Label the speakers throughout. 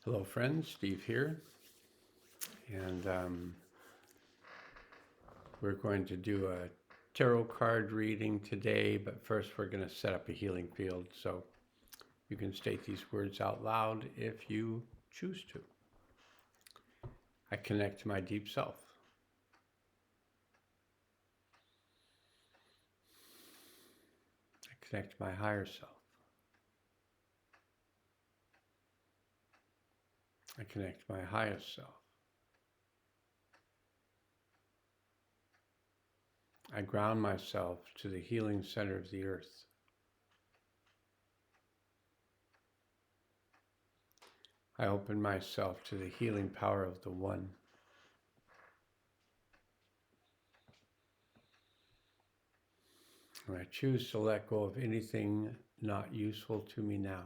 Speaker 1: Hello friends, Steve here, and we're going to do a tarot card reading today, but first we're going to set up a healing field so you can state these words out loud if you choose to. I connect to my deep self. I connect to my higher self. I connect to my highest self. I ground myself to the healing center of the earth. I open myself to the healing power of the One. And I choose to let go of anything not useful to me now.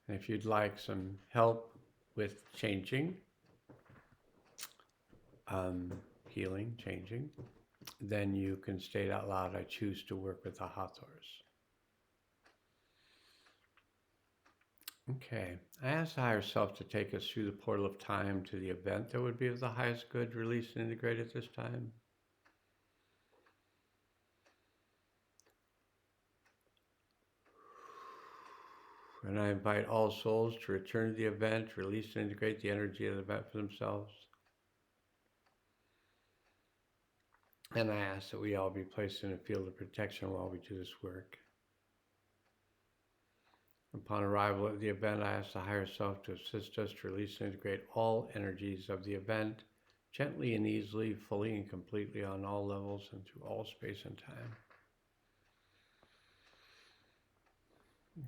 Speaker 1: And if you'd like some help with changing, healing, changing, then you can state out loud, I choose to work with the Hathors. Okay, I ask the higher self to take us through the portal of time to the event that would be of the highest good, release and integrate at this time. And I invite all souls to return to the event, release and integrate the energy of the event for themselves. And I ask that we all be placed in a field of protection while we do this work. Upon arrival at the event, I ask the higher self to assist us to release and integrate all energies of the event, gently and easily, fully and completely on all levels and through all space and time.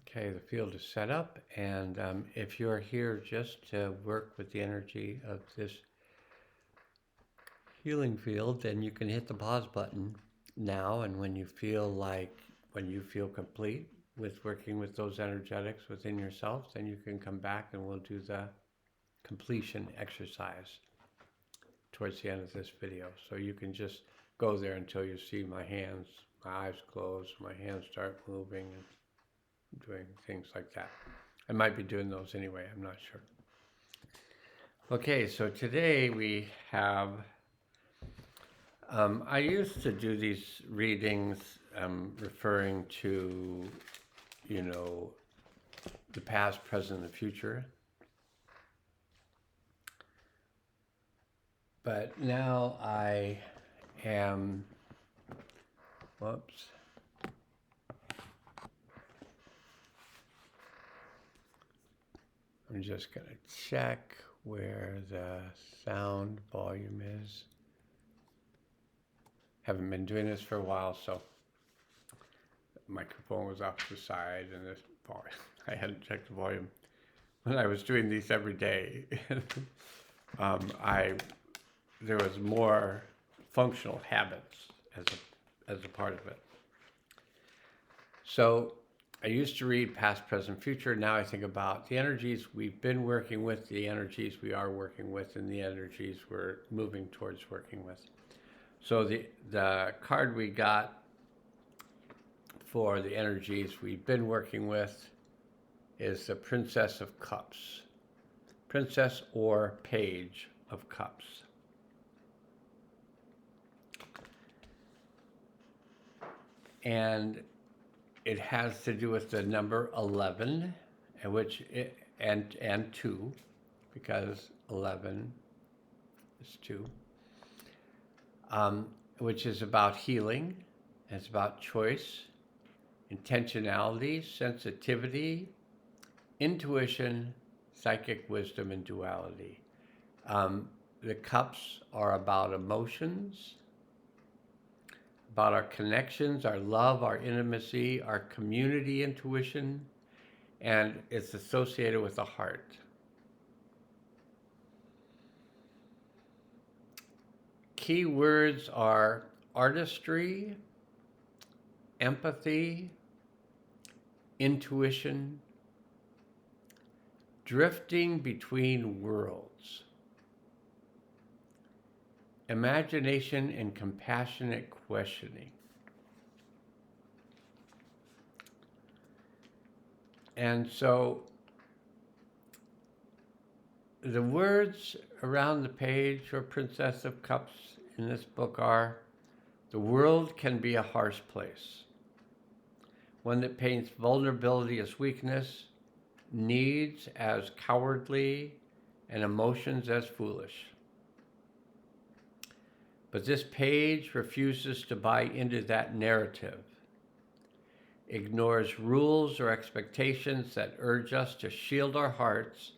Speaker 1: Okay, the field is set up, and if you're here just to work with the energy of this healing field, then you can hit the pause button now, and when you feel complete with working with those energetics within yourself, then you can come back and we'll do the completion exercise towards the end of this video. So you can just go there until you see my hands, my eyes close, my hands start moving and doing things like that. I might be doing those anyway, I'm not sure. Okay, so today we have, I used to do these readings referring to, the past, present, and future. But now I am, I'm just going to check where the sound volume is. Haven't been doing this for a while, so the microphone was off to the side and this volume, I hadn't checked the volume. When I was doing these every day, there was more functional habits as a part of it. So I used to read past, present, future. Now I think about the energies we've been working with, the energies we are working with, and the energies we're moving towards working with. So the card we got for the energies we've been working with is the Princess of Cups. Princess or Page of Cups. And it has to do with the number 11, and 2, because 11 is 2, which is about healing. It's about choice, intentionality, sensitivity, intuition, psychic wisdom, and duality. The cups are about emotions, about our connections, our love, our intimacy, our community intuition, and it's associated with the heart. Key words are artistry, empathy, intuition, drifting between worlds, imagination and compassionate questioning. And so the words around the page for Princess of Cups in this book are, the world can be a harsh place, one that paints vulnerability as weakness, needs as cowardly, and emotions as foolish. But this page refuses to buy into that narrative, ignores rules or expectations that urge us to shield our hearts,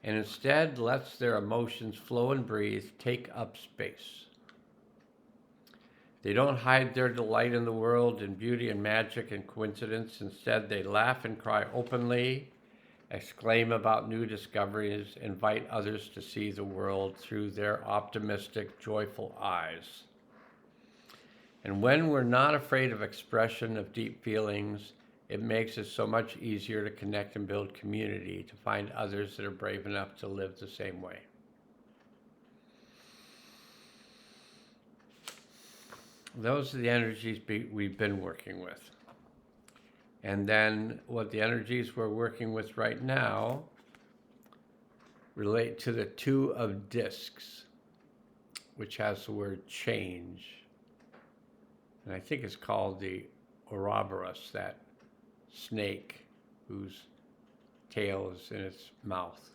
Speaker 1: and instead lets their emotions flow and breathe, take up space. They don't hide their delight in the world, in beauty and magic and coincidence. Instead, they laugh and cry openly, exclaim about new discoveries, invite others to see the world through their optimistic, joyful eyes. And when we're not afraid of expression of deep feelings, it makes it so much easier to connect and build community, to find others that are brave enough to live the same way. Those are the energies we've been working with. And then what the energies we're working with right now relate to the Two of Discs, which has the word change. And I think it's called the Ouroboros, that snake whose tail is in its mouth,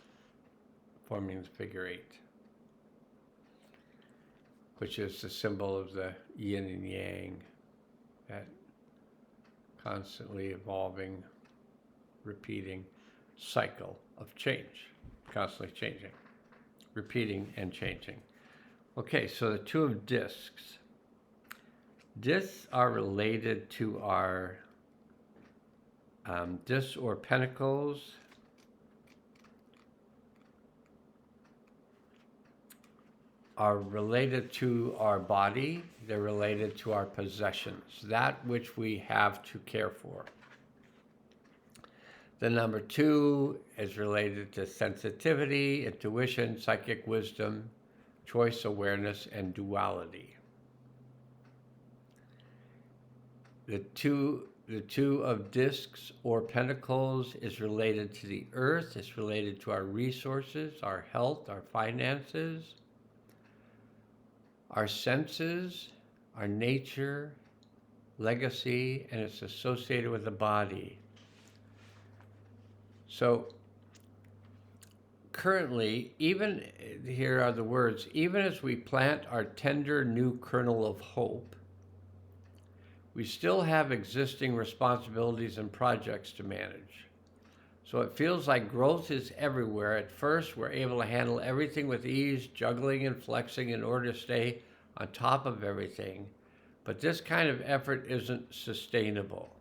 Speaker 1: forming the figure 8, which is the symbol of the yin and yang, that constantly evolving, repeating cycle of change, constantly changing, repeating and changing. Okay, so the Two of Discs. Discs are related to our discs or pentacles are related to our body. They're related to our possessions, that which we have to care for. The number 2 is related to sensitivity, intuition, psychic wisdom, choice awareness, and duality. The two of discs or pentacles is related to the earth. It's related to our resources, our health, our finances, our senses, our nature, legacy, and it's associated with the body. So currently, even, here are the words, even as we plant our tender new kernel of hope, we still have existing responsibilities and projects to manage. So it feels like growth is everywhere. At first, we're able to handle everything with ease, juggling and flexing in order to stay on top of everything. But this kind of effort isn't sustainable.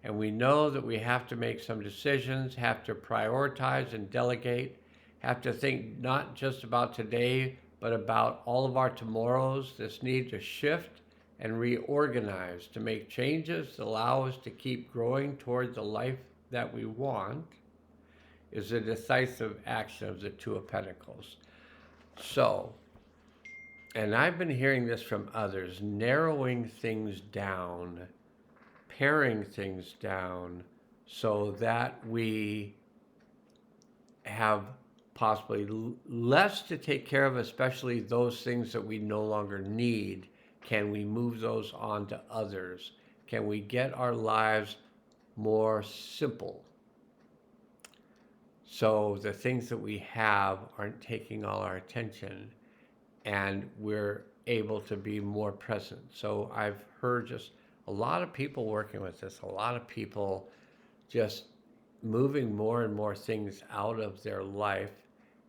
Speaker 1: And we know that we have to make some decisions, have to prioritize and delegate, have to think not just about today, but about all of our tomorrows. This need to shift and reorganize to make changes that allow us to keep growing toward the life that we want is a decisive action of the Two of Pentacles. So, and I've been hearing this from others, narrowing things down, paring things down so that we have possibly less to take care of, especially those things that we no longer need. Can we move those on to others? Can we get our lives more simple so the things that we have aren't taking all our attention and we're able to be more present? So I've heard just a lot of people working with this, a lot of people just moving more and more things out of their life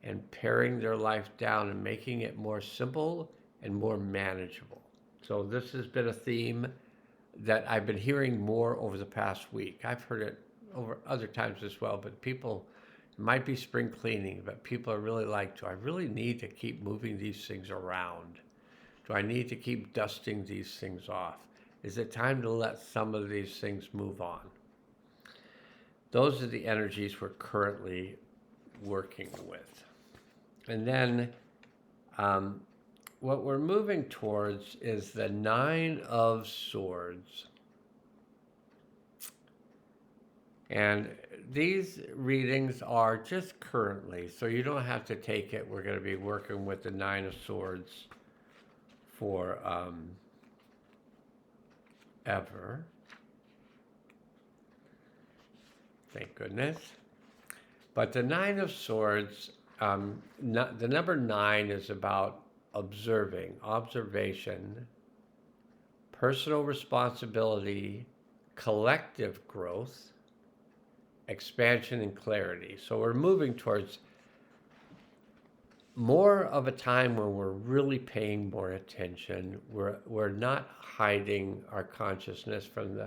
Speaker 1: and paring their life down and making it more simple and more manageable. So this has been a theme that I've been hearing more over the past week. I've heard it over other times as well, but people, it might be spring cleaning, but people are really like, do I really need to keep moving these things around? Do I need to keep dusting these things off? Is it time to let some of these things move on? Those are the energies we're currently working with. And then what we're moving towards is the Nine of Swords. And these readings are just currently, so you don't have to take it. We're going to be working with the Nine of Swords for ever. Thank goodness. But the Nine of Swords, the number 9 is about observation, personal responsibility, collective growth, expansion, and clarity. So we're moving towards more of a time when we're really paying more attention. We're not hiding our consciousness from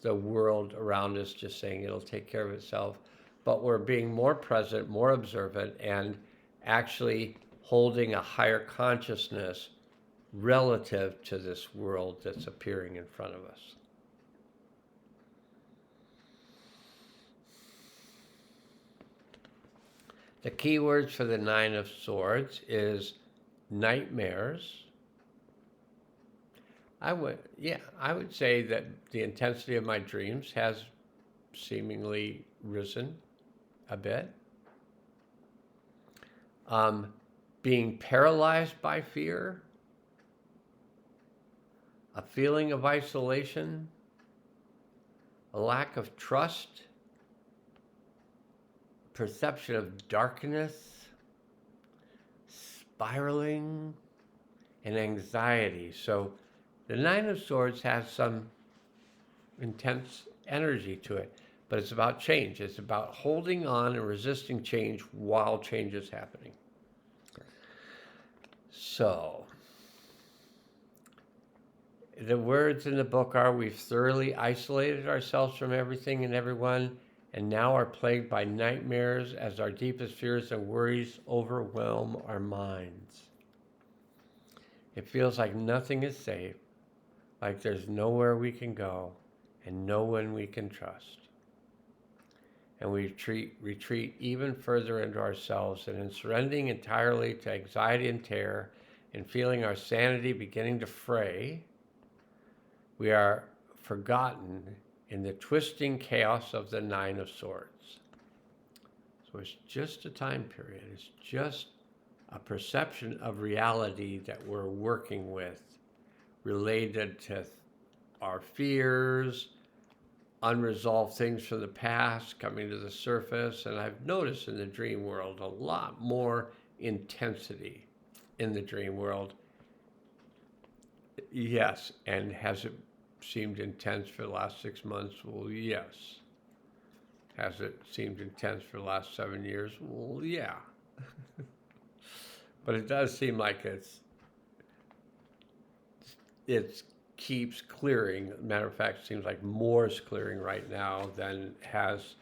Speaker 1: the world around us, just saying it'll take care of itself, but we're being more present, more observant, and actually holding a higher consciousness relative to this world that's appearing in front of us. The key words for the Nine of Swords is nightmares. I would say that the intensity of my dreams has seemingly risen a bit. Being paralyzed by fear, a feeling of isolation, a lack of trust, perception of darkness, spiraling, and anxiety. So the Nine of Swords has some intense energy to it, but it's about change. It's about holding on and resisting change while change is happening. So the words in the book are, we've thoroughly isolated ourselves from everything and everyone, and now are plagued by nightmares as our deepest fears and worries overwhelm our minds. It feels like nothing is safe, like there's nowhere we can go and no one we can trust. And we retreat even further into ourselves, and in surrendering entirely to anxiety and terror and feeling our sanity beginning to fray, we are forgotten in the twisting chaos of the Nine of Swords. So it's just a time period. It's just a perception of reality that we're working with, related to our fears, unresolved things from the past coming to the surface. And I've noticed in the dream world a lot more intensity in the dream world. Yes, and has it seemed intense for the last 6 months? Well, yes. Has it seemed intense for the last 7 years? Well, yeah. But it does seem like it keeps clearing. Matter of fact, it seems like more is clearing right now than has,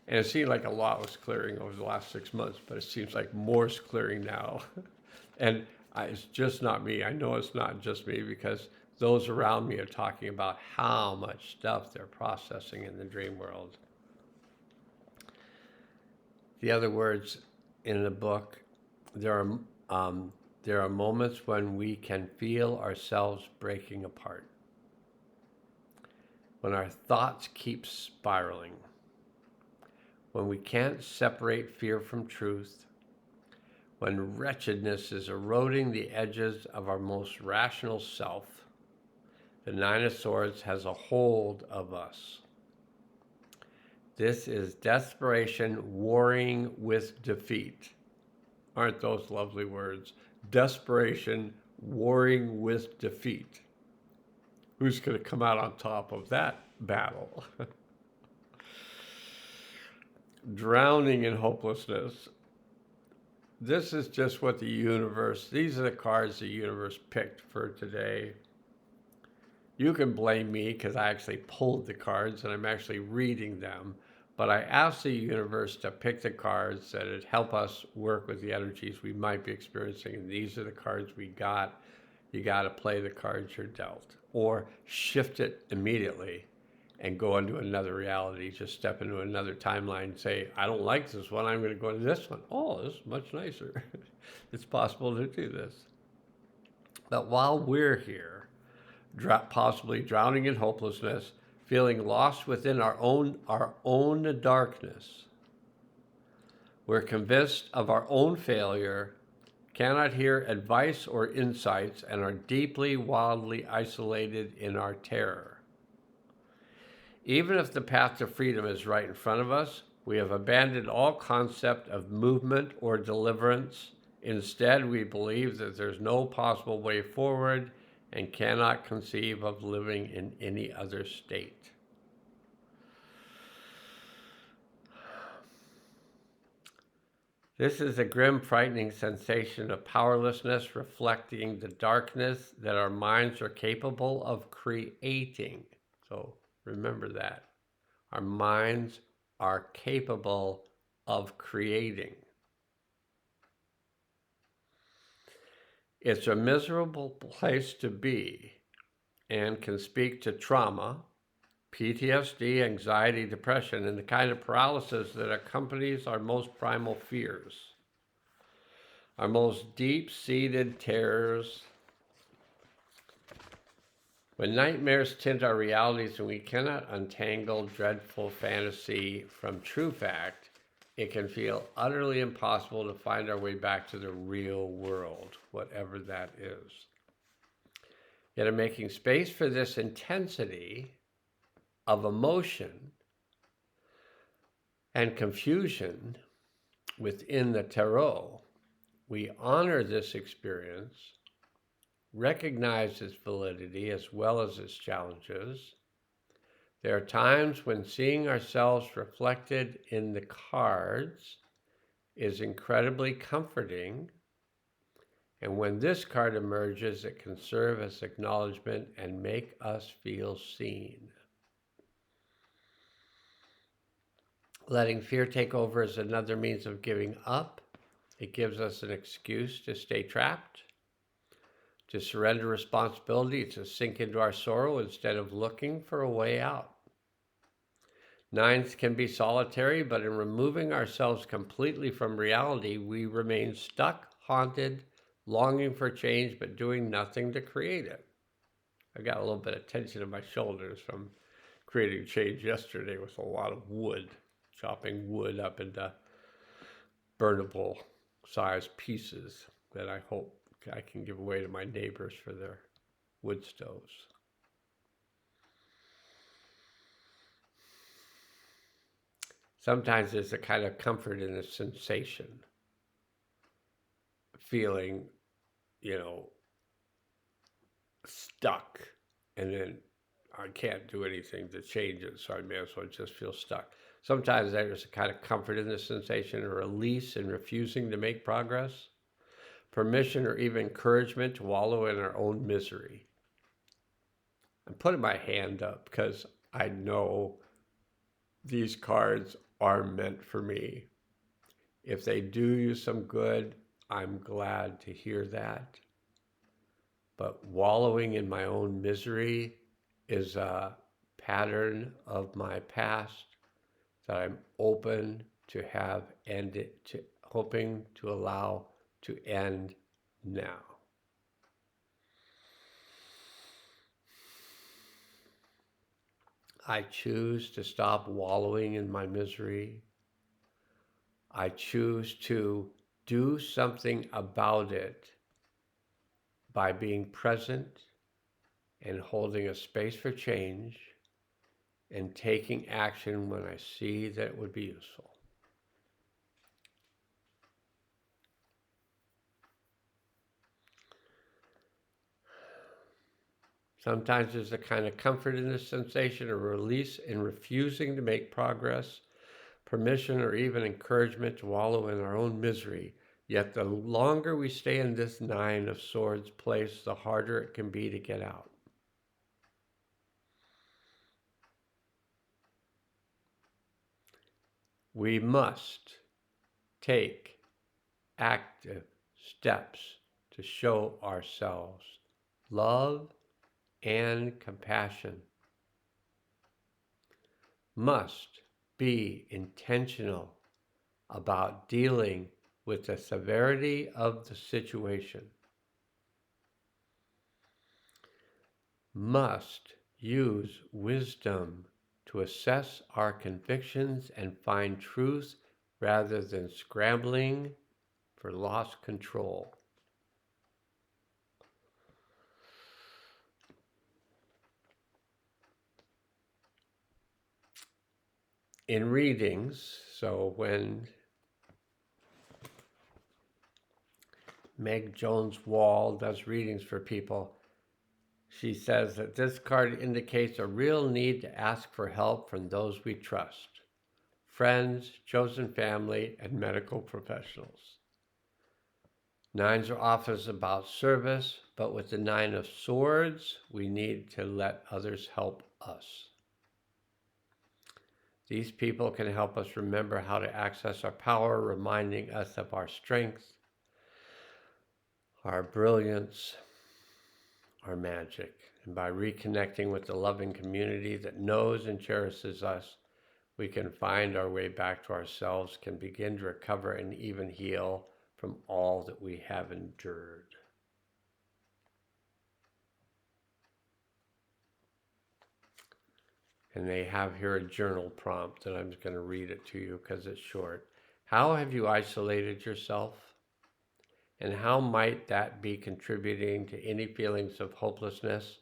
Speaker 1: and it seemed like a lot was clearing over the last 6 months, but it seems like more is clearing now. And it's just not me. I know it's not just me, because those around me are talking about how much stuff they're processing in the dream world. The other words in the book, there are moments when we can feel ourselves breaking apart, when our thoughts keep spiraling, when we can't separate fear from truth, when wretchedness is eroding the edges of our most rational self. The Nine of Swords has a hold of us. This is desperation warring with defeat. Aren't those lovely words? Desperation warring with defeat. Who's going to come out on top of that battle? Drowning in hopelessness. This is just what the universe, these are the cards the universe picked for today. You can blame me because I actually pulled the cards and I'm actually reading them. But I asked the universe to pick the cards that would help us work with the energies we might be experiencing. And these are the cards we got. You got to play the cards you're dealt, or shift it immediately and go into another reality. Just step into another timeline and say, I don't like this one, I'm going to go to this one. Oh, this is much nicer. It's possible to do this. But while we're here, possibly drowning in hopelessness, feeling lost within our own darkness. We're convinced of our own failure, cannot hear advice or insights, and are deeply, wildly isolated in our terror. Even if the path to freedom is right in front of us, we have abandoned all concept of movement or deliverance. Instead, we believe that there's no possible way forward and cannot conceive of living in any other state. This is a grim, frightening sensation of powerlessness, reflecting the darkness that our minds are capable of creating. So remember that. Our minds are capable of creating. It's a miserable place to be and can speak to trauma, PTSD, anxiety, depression, and the kind of paralysis that accompanies our most primal fears, our most deep-seated terrors. When nightmares tint our realities and we cannot untangle dreadful fantasy from true fact, it can feel utterly impossible to find our way back to the real world, whatever that is. Yet in making space for this intensity of emotion and confusion within the tarot, we honor this experience, recognize its validity as well as its challenges. There are times when seeing ourselves reflected in the cards is incredibly comforting, and when this card emerges, it can serve as acknowledgement and make us feel seen. Letting fear take over is another means of giving up. It gives us an excuse to stay trapped, to surrender responsibility, to sink into our sorrow instead of looking for a way out. Nines can be solitary, but in removing ourselves completely from reality, we remain stuck, haunted, longing for change, but doing nothing to create it. I got a little bit of tension in my shoulders from creating change yesterday with a lot of wood, chopping wood up into burnable size pieces that I hope I can give away to my neighbors for their wood stoves. Sometimes there's a kind of comfort in the sensation, feeling, stuck, and then I can't do anything to change it, so I may as well just feel stuck. Sometimes there's a kind of comfort in the sensation, a release in refusing to make progress, permission or even encouragement to wallow in our own misery. I'm putting my hand up because I know these cards are meant for me. If they do you some good, I'm glad to hear that. But wallowing in my own misery is a pattern of my past that I'm open to have ended, hoping to allow to end now. I choose to stop wallowing in my misery. I choose to do something about it by being present and holding a space for change and taking action when I see that it would be useful. Sometimes there's a kind of comfort in this sensation, a release in refusing to make progress, permission or even encouragement to wallow in our own misery. Yet the longer we stay in this Nine of Swords place, the harder it can be to get out. We must take active steps to show ourselves love and compassion. Must be intentional about dealing with the severity of the situation. Must use wisdom to assess our convictions and find truth rather than scrambling for lost control. In readings, so when Meg Jones-Wall does readings for people, she says that this card indicates a real need to ask for help from those we trust, friends, chosen family, and medical professionals. Nines are often about service, but with the Nine of Swords, we need to let others help us. These people can help us remember how to access our power, reminding us of our strength, our brilliance, our magic. And by reconnecting with the loving community that knows and cherishes us, we can find our way back to ourselves, can begin to recover and even heal from all that we have endured. And they have here a journal prompt, and I'm just going to read it to you because it's short. How have you isolated yourself? And how might that be contributing to any feelings of hopelessness,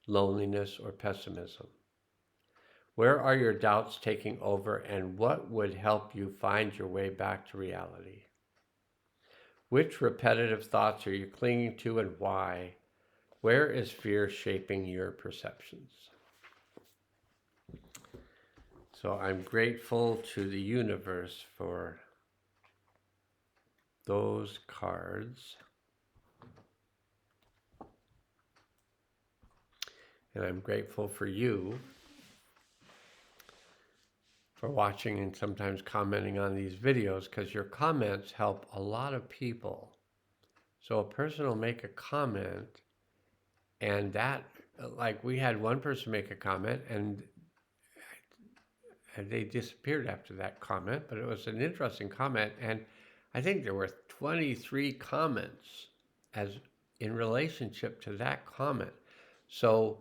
Speaker 1: loneliness, or pessimism? Where are your doubts taking over, and what would help you find your way back to reality? Which repetitive thoughts are you clinging to, and why? Where is fear shaping your perceptions? So I'm grateful to the universe for those cards. And I'm grateful for you for watching and sometimes commenting on these videos, because your comments help a lot of people. So a person will make a comment, and that, like, we had one person make a comment, and they disappeared after that comment, but it was an interesting comment, and I think there were 23 comments as in relationship to that comment. So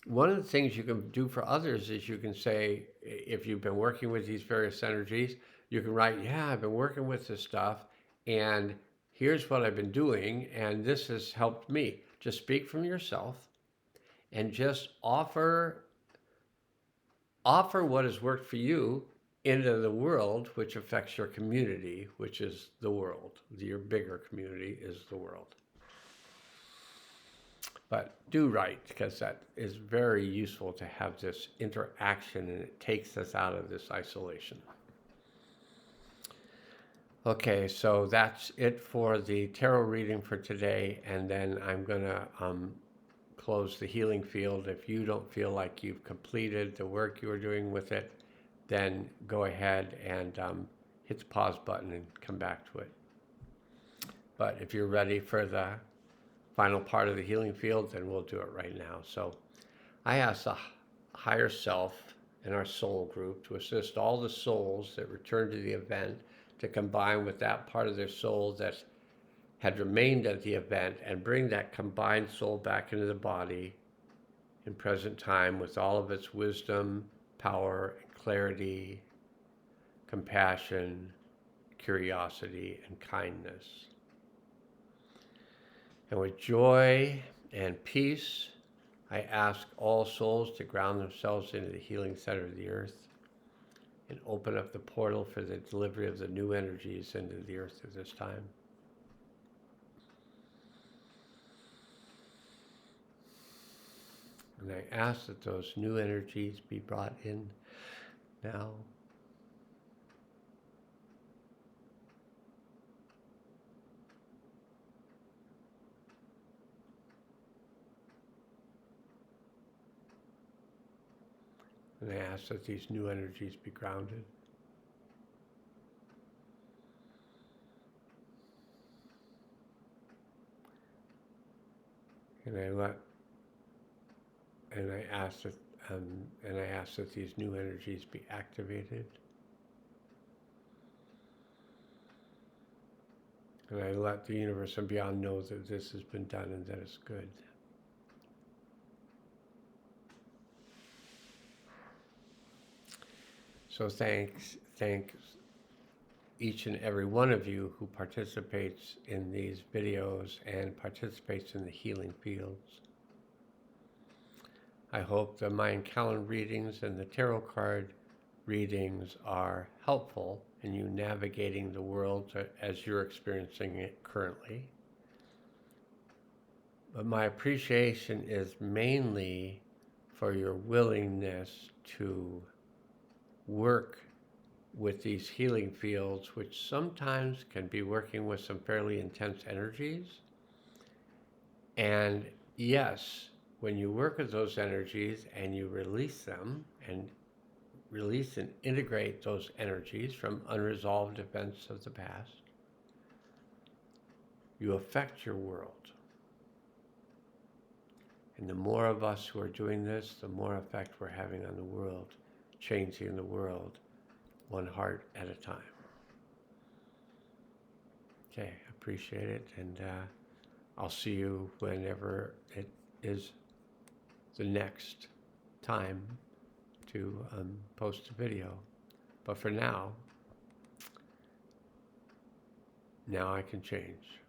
Speaker 1: one of the things you can do for others is you can say, if you've been working with these various energies, you can write, yeah, I've been working with this stuff, and here's what I've been doing, and this has helped me. Just speak from yourself and just offer what has worked for you into the world, which affects your community, which is the world. Your bigger community is the world. But do write, because that is very useful to have this interaction, and it takes us out of this isolation. Okay, so that's it for the tarot reading for today, and then I'm going to close the healing field. If you don't feel like you've completed the work you were doing with it, then go ahead and hit the pause button and come back to it. But if you're ready for the final part of the healing field, then we'll do it right now. So I ask the higher self and our soul group to assist all the souls that return to the event to combine with that part of their soul that had remained at the event, and bring that combined soul back into the body in present time with all of its wisdom, power, clarity, compassion, curiosity, and kindness. And with joy and peace, I ask all souls to ground themselves into the healing center of the earth and open up the portal for the delivery of the new energies into the earth at this time. And I ask that those new energies be brought in now. And I ask that these new energies be grounded. And I ask that these new energies be activated. And I let the universe and beyond know that this has been done and that it's good. So thanks each and every one of you who participates in these videos and participates in the healing fields. I hope the Mayan calendar readings and the tarot card readings are helpful in you navigating the world as you're experiencing it currently. But my appreciation is mainly for your willingness to work with these healing fields, which sometimes can be working with some fairly intense energies. And yes, when you work with those energies and you release them and release and integrate those energies from unresolved events of the past, you affect your world. And the more of us who are doing this, the more effect we're having on the world, changing the world one heart at a time. Okay, appreciate it, and I'll see you whenever it is the next time to post a video. But for now I can change.